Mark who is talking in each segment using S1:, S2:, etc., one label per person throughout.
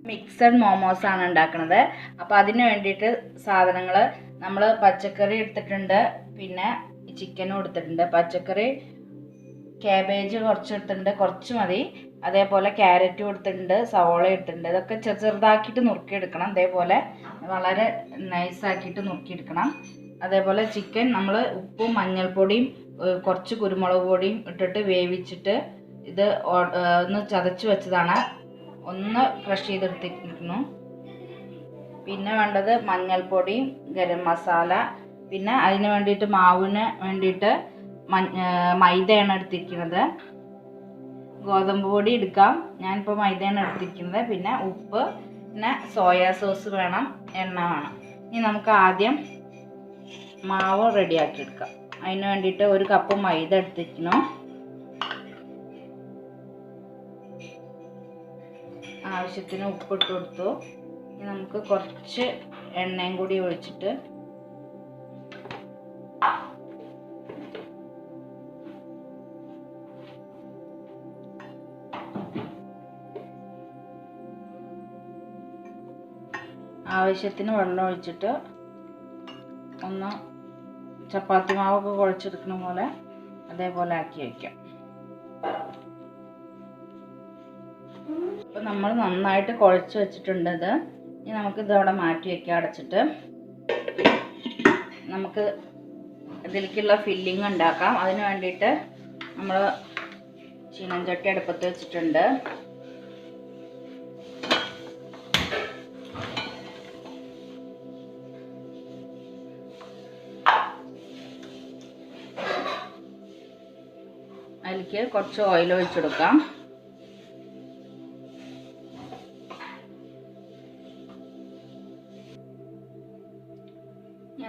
S1: Mixed momos ആണ് ഉണ്ടാക്കുന്നത്. അപ്പോൾ അതിന് വേണ്ടിയിട്ട് സാധനങ്ങൾ നമ്മൾ പച്ചക്കറി എടുത്തിട്ടുണ്ട്, പിന്നെ ചിക്കനും എടുത്തിട്ടുണ്ട്. പച്ചക്കറി കാബേജ് കുറച്ച് എടുത്തിട്ടുണ്ട്, കുറച്ച് മതി. അതേപോലെ ക്യാരറ്റും എടുത്തിട്ടുണ്ട്, സവോള എടുത്തിട്ടുണ്ട്. ഇതൊക്കെ ചെറുതാക്കിയിട്ട് നുറുക്കിയെടുക്കണം. അതേപോലെ വളരെ നൈസാക്കിയിട്ട് നുറുക്കിയെടുക്കണം. അതേപോലെ ചിക്കൻ നമ്മൾ ഉപ്പും മഞ്ഞൾപ്പൊടിയും കുറച്ച് കുരുമുളക് പൊടിയും ഇട്ടിട്ട് വേവിച്ചിട്ട് ഇത് ഒന്ന് ചതച്ച് വെച്ചതാണ്. ഒന്ന് ക്രഷ് ചെയ്തെടുത്തിരിക്കുന്നു. പിന്നെ വേണ്ടത് മഞ്ഞൾപ്പൊടിയും ഗരം മസാല. പിന്നെ അതിന് വേണ്ടിയിട്ട് മാവിന് വേണ്ടിയിട്ട് മൈദയാണ് എടുത്തിരിക്കുന്നത്. ഗോതമ്പ് പൊടി എടുക്കാം, ഞാനിപ്പോൾ മൈദയാണ് എടുത്തിരിക്കുന്നത്. പിന്നെ ഉപ്പ്, പിന്നെ സോയാ സോസ് വേണം, എണ്ണ വേണം. ഇനി നമുക്ക് ആദ്യം മാവ് റെഡിയാക്കി എടുക്കാം. അതിന് വേണ്ടിയിട്ട് 1 കപ്പ് മൈദ എടുത്തിരിക്കുന്നു. ആവശ്യത്തിന് ഉപ്പിട്ട് കൊടുത്തു. ഇനി നമുക്ക് കുറച്ച് എണ്ണയും കൂടി ഒഴിച്ചിട്ട് ആവശ്യത്തിന് വെള്ളം ഒഴിച്ചിട്ട് ഒന്ന് ചപ്പാത്തി മാവൊക്കെ കുഴച്ചെടുക്കുന്ന പോലെ അതേപോലെ ആക്കി വയ്ക്കാം. അപ്പോൾ നമ്മൾ നന്നായിട്ട് കുഴച്ച് വെച്ചിട്ടുണ്ട് ഇത്. ഇനി നമുക്കിത് അവിടെ മാറ്റി വയ്ക്കാം അടച്ചിട്ട്. നമുക്ക് ഇതിലേക്കുള്ള ഫില്ലിങ് ഉണ്ടാക്കാം. അതിന് വേണ്ടിയിട്ട് നമ്മൾ ചീനച്ചട്ടി അടുപ്പത്ത് വെച്ചിട്ടുണ്ട്. അതിലേക്ക് കുറച്ച് ഓയിൽ ഒഴിച്ചെടുക്കാം.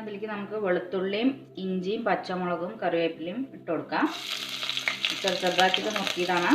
S1: അതിലേക്ക് നമുക്ക് വെളുത്തുള്ളിയും ഇഞ്ചിയും പച്ചമുളകും കറിവേപ്പിലയും ഇട്ട് കൊടുക്കാം. ചെറുതാക്കിയിട്ട് നോക്കിയതാണ്.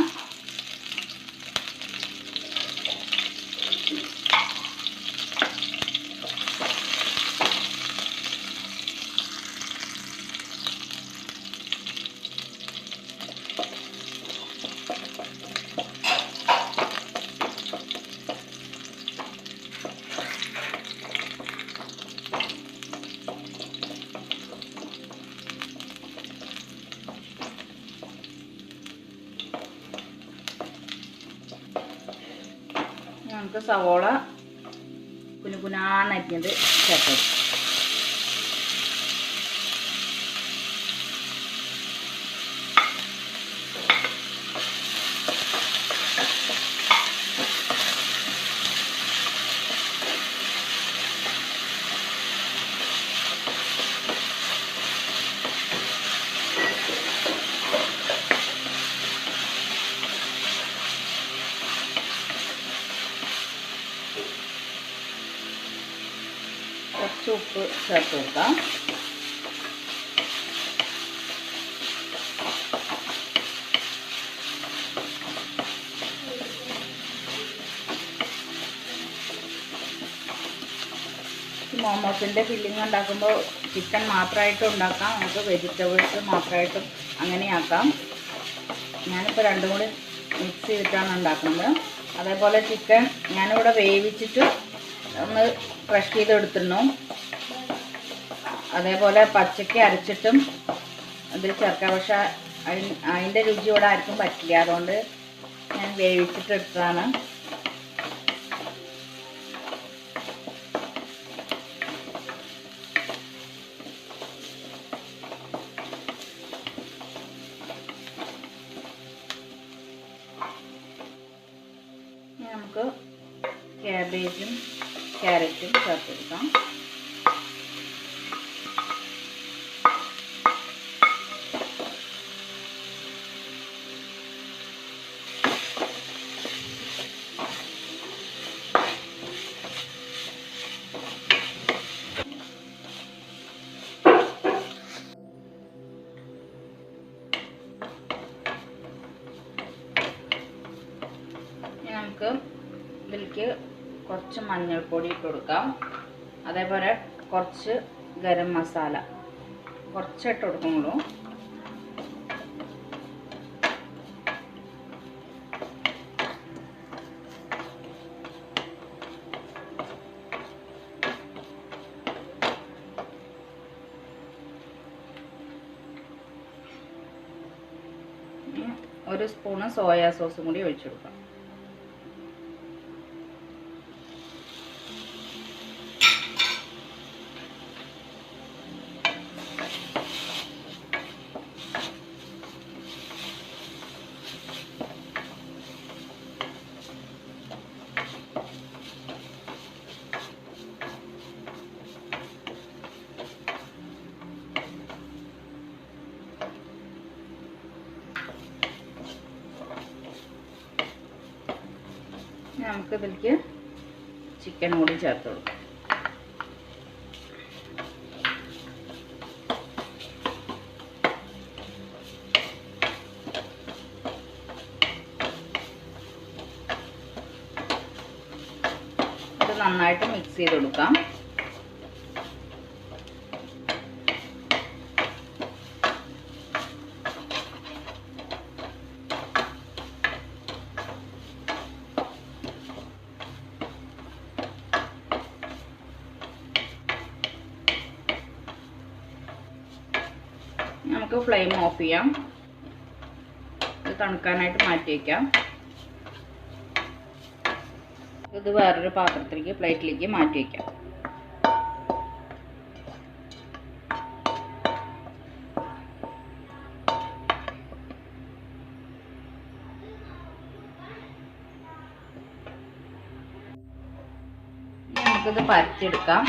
S1: നമുക്ക് സവോള കുനുകുനാന്നരിഞ്ഞത് ചേർത്ത് കുറച്ച് ഉപ്പ് ചേർത്ത് കൊടുക്കാം. മോമോസിൻ്റെ ഫില്ലിങ് ഉണ്ടാക്കുമ്പോൾ ചിക്കൻ മാത്രമായിട്ടും ഉണ്ടാക്കാം, നമുക്ക് വെജിറ്റബിൾസ് മാത്രമായിട്ടും അങ്ങനെയാക്കാം. ഞാനിപ്പോൾ രണ്ടും കൂടി മിക്സ് ചെയ്തിട്ടാണ് ഉണ്ടാക്കുന്നത്. അതേപോലെ ചിക്കൻ ഞാനിവിടെ വേവിച്ചിട്ട് ഒന്ന് ക്രഷ് ചെയ്തെടുത്തിരുന്നു. അതേപോലെ പച്ചയ്ക്ക് അരച്ചിട്ടും അതിൽ ചേർക്കാം. പക്ഷെ അതിൻ്റെ രുചി ഇവിടെ ആർക്കും പറ്റില്ല, അതുകൊണ്ട് ഞാൻ വേവിച്ചിട്ട് എടുത്തതാണ്. നമുക്ക് ക്യാബേജും ക്യാരറ്റും ചേർത്തെടുക്കാം. നമുക്ക് ഇതിലേക്ക് കുറച്ച് മഞ്ഞൾപ്പൊടി ഇട്ട് കൊടുക്കാം. അതേപോലെ കുറച്ച് ഗരം മസാല കുറച്ചിട്ട് കൊടുക്കുന്നുള്ളൂ. 1 സ്പൂണ് സോയാ സോസും കൂടി ഒഴിച്ചു കൊടുക്കാം. നമുക്ക് ഇതിലേക്ക് ചിക്കൻ കൂടി ചേർത്ത് കൊടുക്കാം. ഇത് നന്നായിട്ട് മിക്സ് ചെയ്ത് കൊടുക്കാം. നമുക്ക് ഫ്ലെയിം ഓഫ് ചെയ്യാം. ഇത് തണുക്കാനായിട്ട് മാറ്റി വയ്ക്കാം. ഇത് വേറൊരു പാത്രത്തിലേക്ക് പ്ലേറ്റിലേക്ക് മാറ്റി വയ്ക്കാം. നമുക്കിത് പരത്തിയെടുക്കാം.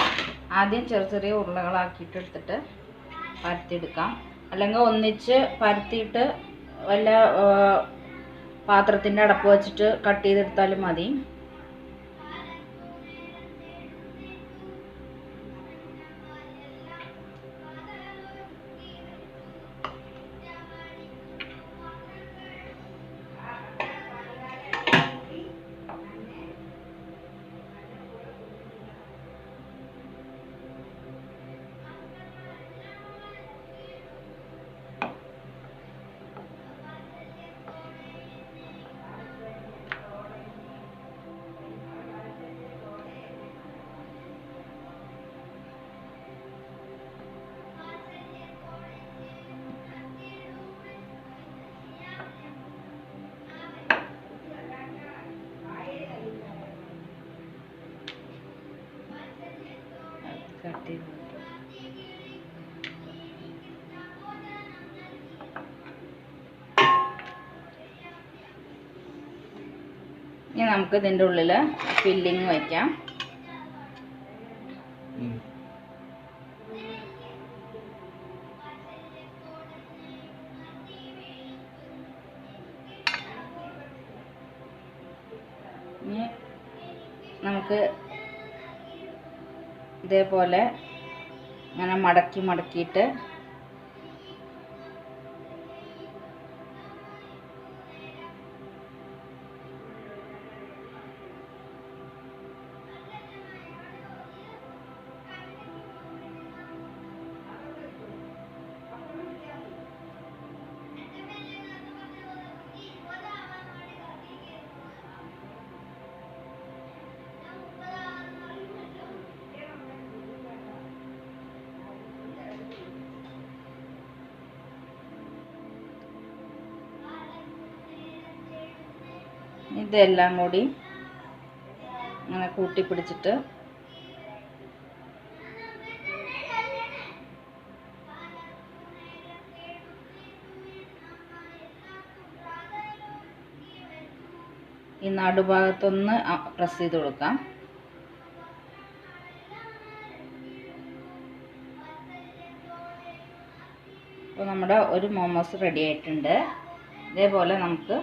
S1: ആദ്യം ചെറിയ ചെറിയ ഉരുളകളാക്കിയിട്ട് എടുത്തിട്ട് പരത്തിയെടുക്കാം. അല്ലെങ്കിൽ ഒന്നിച്ച് പരത്തിയിട്ട് വല്ല പാത്രത്തിൻ്റെ അടപ്പ് വെച്ചിട്ട് കട്ട് ചെയ്തെടുത്താലും മതി. ഇനി നമുക്ക് ഇതിൻ്റെ ഉള്ളിൽ ഫില്ലിങ് വയ്ക്കാം. ഇനി നമുക്ക് ഇതേപോലെ ഇങ്ങനെ മടക്കിയിട്ട് ഇതെല്ലാം കൂടി ഇങ്ങനെ കൂട്ടിപ്പിടിച്ചിട്ട് ഈ നടുഭാഗത്തൊന്ന് പ്രസ് ചെയ്ത് കൊടുക്കാം. അപ്പോൾ നമ്മുടെ ഒരു മോമോസ് റെഡി ആയിട്ടുണ്ട്. ഇതേപോലെ നമുക്ക്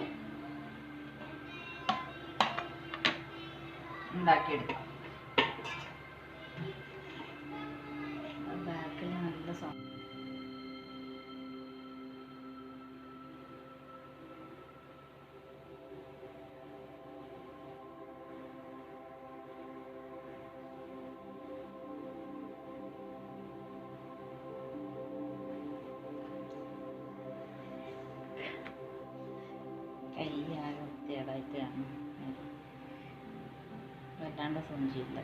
S1: ഉണ്ടാക്കിയെടുക്കാം. ബാക്കിൽ നല്ല സൗണ്ട്. കയ്യാകെ വൃത്തികേടായിട്ടാണ്, വല്ലാണ്ട് സഞ്ചിയില്ല.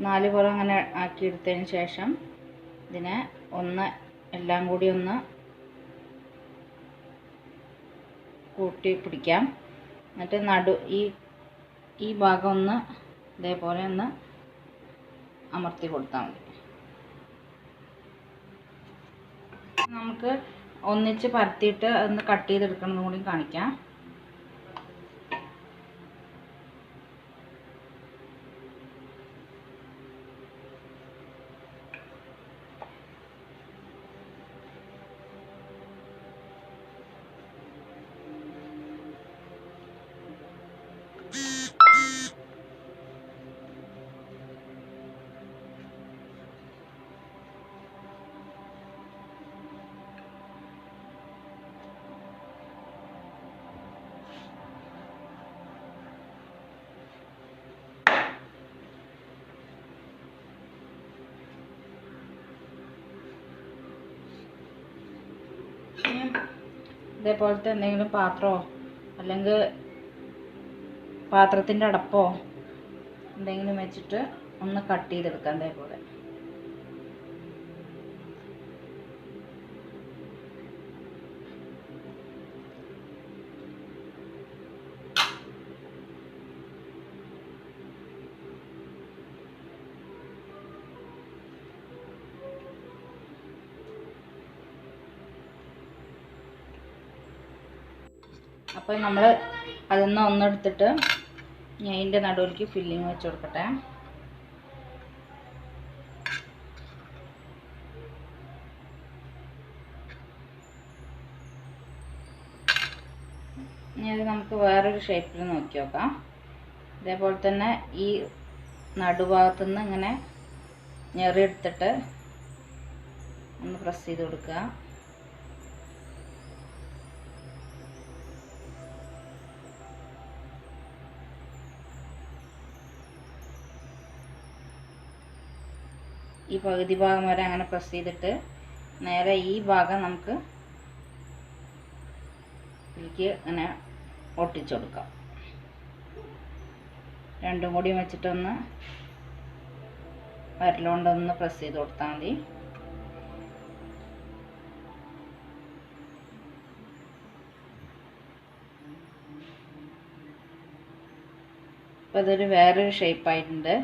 S1: 4 പുറം അങ്ങനെ ആക്കിയെടുത്തതിന് ശേഷം ഇതിനെ എല്ലാം കൂടി ഒന്ന് കൂട്ടി പിടിക്കാം. എന്നിട്ട് ഈ ഭാഗം ഒന്ന് ഇതേപോലെ ഒന്ന് അമർത്തി കൊടുത്താൽ മതി. നമുക്ക് ഒന്നിച്ച് പരത്തിയിട്ട് ഒന്ന് കട്ട് ചെയ്തെടുക്കണം കൂടി കാണിക്കാം. ഇതേപോലത്തെ എന്തെങ്കിലും പാത്രമോ അല്ലെങ്കിൽ പാത്രത്തിൻ്റെ അടപ്പോ എന്തെങ്കിലും വെച്ചിട്ട് ഒന്ന് കട്ട് ചെയ്തെടുക്കാം. ഇതേപോലെ അപ്പോൾ നമ്മൾ അതിൽ ഒന്നെടുത്തിട്ട് ഞാൻ അതിൻ്റെ നടുവിലേക്ക് ഫില്ലിങ് വെച്ച് കൊടുക്കട്ടെ. ഇനി അത് നമുക്ക് വേറൊരു ഷേപ്പിൽ നോക്കി നോക്കാം. ഇതേപോലെ തന്നെ ഈ നടുഭാഗത്തുനിന്ന് ഇങ്ങനെ ഞെറിയെടുത്തിട്ട് ഒന്ന് പ്രസ് ചെയ്ത് കൊടുക്കുക. ഈ പകുതി ഭാഗം വരെ അങ്ങനെ പ്രസ് ചെയ്തിട്ട് നേരെ ഈ ഭാഗം നമുക്ക് ഇതിലേക്ക് അങ്ങനെ ഒട്ടിച്ചു കൊടുക്കാം. രണ്ടും കൂടി വെച്ചിട്ടൊന്ന് വിരലുകൊണ്ടൊന്ന് പ്രസ് ചെയ്ത് കൊടുത്താൽ മതി. അപ്പോൾ ഇതൊരു വേറൊരു ഷേപ്പായിട്ടുണ്ട്.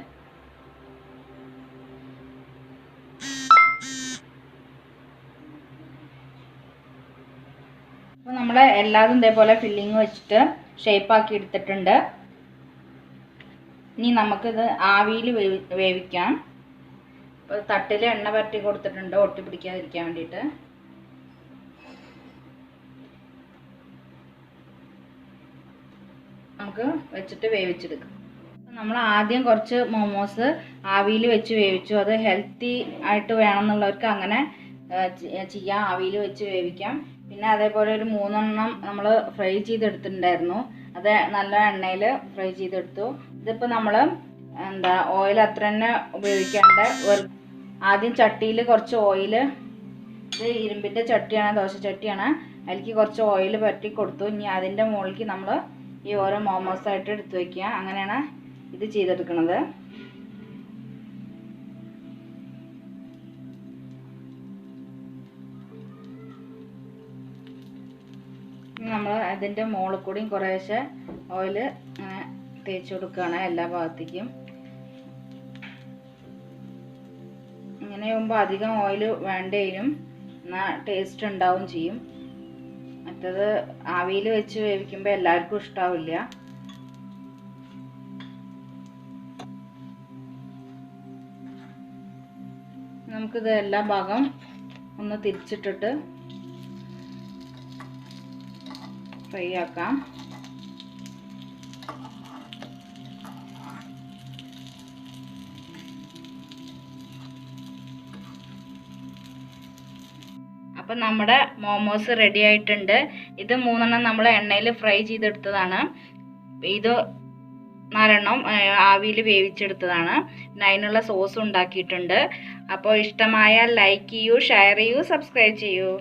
S1: അപ്പോൾ നമ്മൾ എല്ലാതും ഇതേപോലെ ഫില്ലിങ് വെച്ചിട്ട് ഷേപ്പാക്കി എടുത്തിട്ടുണ്ട്. ഇനി നമുക്കിത് ആവിയിൽ വേവിക്കാം. അപ്പോൾ തട്ടിൽ എണ്ണ പരട്ടി കൊടുത്തിട്ടുണ്ട് ഒട്ടി പിടിക്കാതിരിക്കാൻ വേണ്ടിയിട്ട്. നമുക്ക് വെച്ചിട്ട് വേവിച്ചെടുക്കാം. നമ്മൾ ആദ്യം കുറച്ച് മോമോസ് ആവിയിൽ വെച്ച് വേവിച്ചു. അത് ഹെൽത്തി ആയിട്ട് വേണമെന്നുള്ളവർക്ക് അങ്ങനെ ചെയ്യാം, ആവിയിൽ വെച്ച് വേവിക്കാം. പിന്നെ അതേപോലെ ഒരു 3 എണ്ണം നമ്മൾ ഫ്രൈ ചെയ്തെടുത്തിട്ടുണ്ടായിരുന്നു. അത് നല്ല എണ്ണയിൽ ഫ്രൈ ചെയ്തെടുത്തു. ഇതിപ്പോൾ നമ്മൾ ഓയിൽ അത്ര തന്നെ ഉപയോഗിക്കാണ്ട് ആദ്യം ചട്ടിയിൽ കുറച്ച് ഓയിൽ, ഇത് ഇരുമ്പിൻ്റെ ചട്ടിയാണ്, ദോശ ചട്ടിയാണ്, അതിലേക്ക് കുറച്ച് ഓയിൽ പരട്ടി കൊടുത്തു. ഇനി അതിൻ്റെ മുകളിലേക്ക് നമ്മൾ ഈ ഓരോ മോമോസായിട്ട് എടുത്ത് വയ്ക്കുക. അങ്ങനെയാണ് ഇത് ചെയ്തെടുക്കുന്നത്. നമ്മൾ അതിൻ്റെ മുകളിൽ കൂടിയും കുറേശ്ശെ ഓയിൽ ഇങ്ങനെ തേച്ച് കൊടുക്കുകയാണ് എല്ലാ ഭാഗത്തേക്കും. ഇങ്ങനെ ആകുമ്പോൾ അധികം ഓയിൽ വേണ്ടി വരും, എന്നാൽ ടേസ്റ്റ് ഉണ്ടാവും ചെയ്യും. മറ്റത് ആവിയിൽ വെച്ച് വേവിക്കുമ്പോൾ എല്ലാവർക്കും ഇഷ്ടാവില്ല. നമുക്കിത് എല്ലാ ഭാഗം ഒന്ന് തിരിച്ചിട്ടിട്ട് ഫ്രൈ ആക്കാം. അപ്പം നമ്മുടെ മോമോസ് റെഡി ആയിട്ടുണ്ട്. ഇത് 3 എണ്ണം നമ്മൾ എണ്ണയിൽ ഫ്രൈ ചെയ്തെടുത്തതാണ്. ഇത് 4 എണ്ണം ആവിയിൽ വേവിച്ചെടുത്തതാണ്. പിന്നെ അതിനുള്ള സോസ് ഉണ്ടാക്കിയിട്ടുണ്ട്. അപ്പോൾ ഇഷ്ടമായാൽ ലൈക്ക് ചെയ്യൂ, ഷെയർ ചെയ്യൂ, സബ്സ്ക്രൈബ് ചെയ്യൂ.